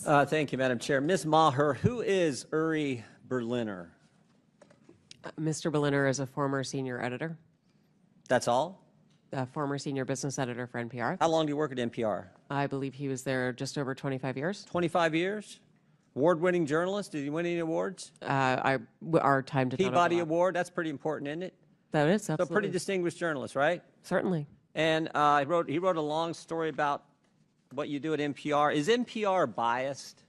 minutes. Thank you, Madam Chair. Ms. Maher, who is Uri Berliner? Mr. Berliner is a former senior editor, That's all? a former senior business editor for NPR. How long do you work at NPR? I believe he was there just over 25 years. 25 years? Award-winning journalist? Did he win any awards? Our time did not Peabody overlap. Award? That's pretty important, isn't it? That is, So absolutely. pretty distinguished journalist, right? Certainly. And he wrote a long story about what you do at NPR. Is NPR biased?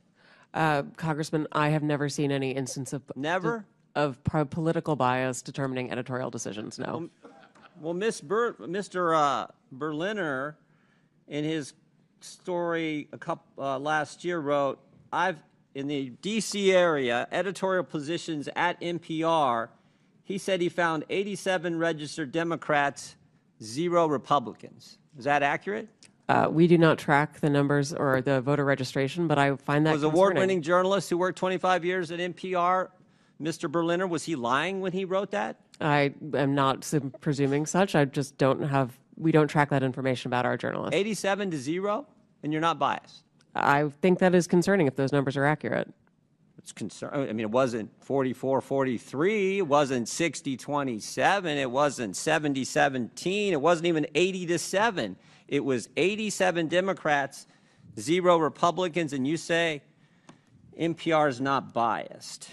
Congressman, I have never seen any instance of political bias determining editorial decisions, no. Well, Mr. Berliner, in his story last year, wrote, in the D.C. area, editorial positions at NPR, he said he found 87 registered Democrats, 0 Republicans. Is that accurate? We do not track the numbers or the voter registration, but I find that Was concerning. award-winning journalist who worked 25 years at NPR, Mr. Berliner, was he lying when he wrote that? I am not presuming such. I just we don't track that information about our journalists. 87 to 0, and you're not biased. I think that is concerning if those numbers are accurate. It's I mean, it wasn't 44-43. It wasn't 60-27. It wasn't 70-17. It wasn't even 80-7. It was 87 Democrats, 0 Republicans, and you say NPR is not biased.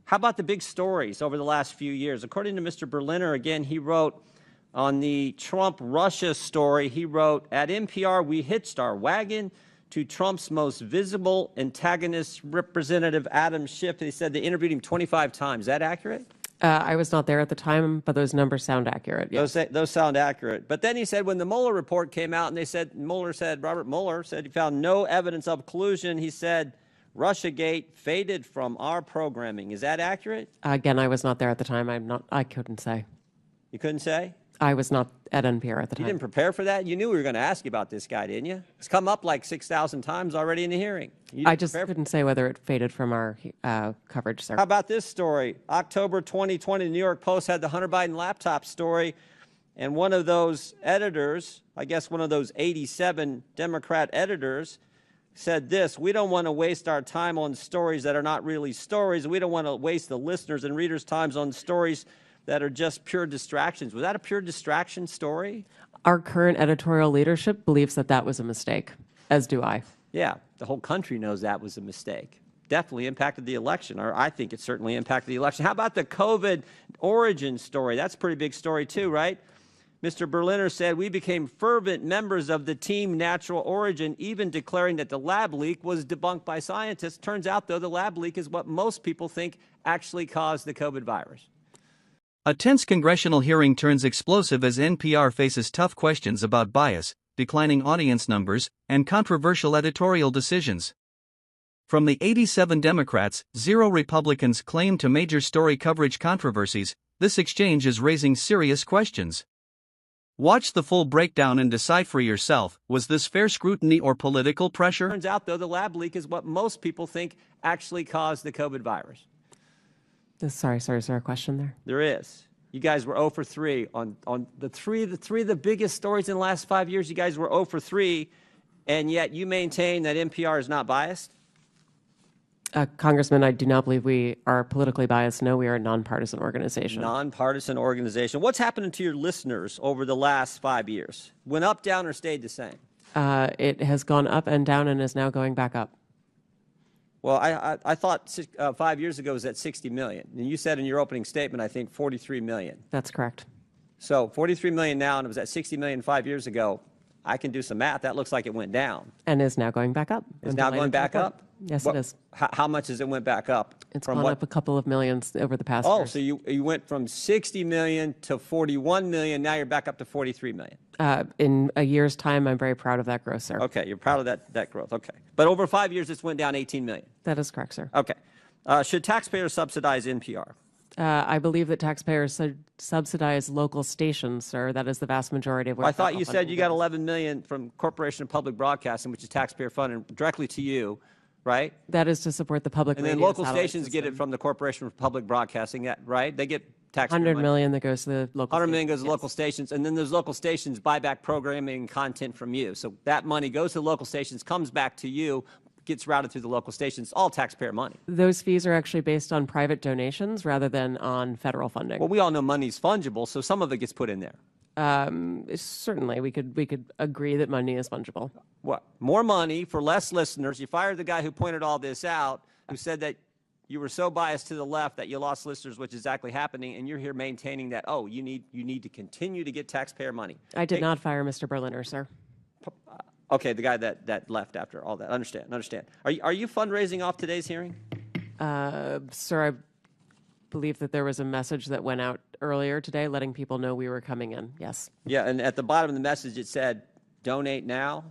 How about the big stories over the last few years? According to Mr. Berliner, again, he wrote on the Trump-Russia story, he wrote, at NPR, we hitched our wagon to Trump's most visible antagonist, Representative Adam Schiff. He said they interviewed him 25 times. Is that accurate? I was not there at the time, but those numbers sound accurate. Yes. Those sound accurate. But then he said when the Mueller report came out and Robert Mueller said he found no evidence of collusion, he said Russiagate faded from our programming. Is that accurate? Again, I was not there at the time. I couldn't say. You couldn't say? I was not at NPR at the time. You didn't prepare for that? You knew we were going to ask you about this guy, didn't you? It's come up like 6,000 times already in the hearing. I just couldn't say whether it faded from our coverage, sir. How about this story? October 2020, the New York Post had the Hunter Biden laptop story, and one of those editors, I guess one of those 87 Democrat editors, said this: we don't want to waste our time on stories that are not really stories. We don't want to waste the listeners' and readers' times on stories that are just pure distractions. Was that a pure distraction story? Our current editorial leadership believes that that was a mistake, as do I. Yeah, the whole country knows that was a mistake. Definitely impacted the election, or I think it certainly impacted the election. How about the COVID origin story? That's a pretty big story too, right? Mr. Berliner said, we became fervent members of the team Natural Origin, even declaring that the lab leak was debunked by scientists. Turns out, though, the lab leak is what most people think actually caused the COVID virus. A tense congressional hearing turns explosive as NPR faces tough questions about bias, declining audience numbers, and controversial editorial decisions. From the 87 Democrats, 0 Republicans claim to major story coverage controversies, this exchange is raising serious questions. Watch the full breakdown and decide for yourself, was this fair scrutiny or political pressure? Turns out, though, the lab leak is what most people think actually caused the COVID virus. Sorry, is there a question there? There is. You guys were 0 for 3 on the three of the biggest stories in the last 5 years. You guys were 0 for 3, and yet you maintain that NPR is not biased? Congressman, I do not believe we are politically biased. No, we are a nonpartisan organization. Nonpartisan organization. What's happening to your listeners over the last 5 years? Went up, down, or stayed the same? It has gone up and down and is now going back up. Well, I thought 5 years ago it was at 60 million. And you said in your opening statement, I think, 43 million. That's correct. So 43 million now, and it was at 60 million 5 years ago. I can do some math. That looks like it went down. And is now going back up. It's now going back up? Yes, it is. How much has it went back up? It's gone up a couple of millions over the past years. So you went from 60 million to 41 million. Now you're back up to 43 million. In a year's time, I'm very proud of that growth, sir. Okay, you're proud of that growth. Okay. But over 5 years, it's went down 18 million. That is correct, sir. Okay. Should taxpayers subsidize NPR? I believe that taxpayers subsidize local stations, sir. That is the vast majority of what I thought you said you got 11 million from Corporation of Public Broadcasting, which is taxpayer funded directly to you, right? That is to support the public radio. And then local stations get it from the Corporation of Public Broadcasting, right? They get taxpayer money. 100 million that goes to the local 100 million goes to local stations, and then those local stations buy back programming and content from you. So that money goes to the local stations, comes back to you. gets routed through the local stations. It's all taxpayer money. Those fees are actually based on private donations rather than on federal funding. Well, we all know money's fungible, so some of it gets put in there. Certainly, we could agree that money is fungible. What? More money for less listeners. You fired the guy who pointed all this out, who said that you were so biased to the left that you lost listeners, which is exactly happening, and you're here maintaining that, oh, you need to continue to get taxpayer money. I did not fire Mr. Berliner, sir. Okay, the guy that left after all that. Understand. Are you fundraising off today's hearing? Sir, I believe that there was a message that went out earlier today letting people know we were coming in. Yes. Yeah, and at the bottom of the message it said, donate now,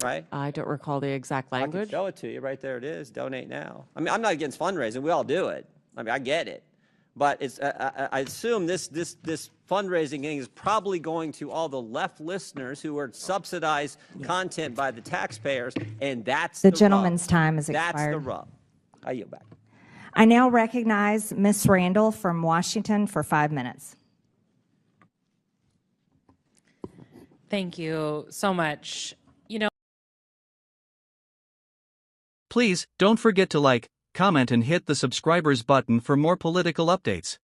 right? I don't recall the exact I language. can show it to you. Right there it is, donate now. I mean, I'm not against fundraising. We all do it. I mean, I get it. But it's, I assume this fundraising thing is probably going to all the left listeners who are subsidized content by the taxpayers, and that's The the gentleman's rub. time has That's expired. the rub. I yield back. I now recognize Ms. Randall from Washington for 5 minutes. Thank you so much. You know, Please, don't forget to like, comment and hit the subscribers button for more political updates.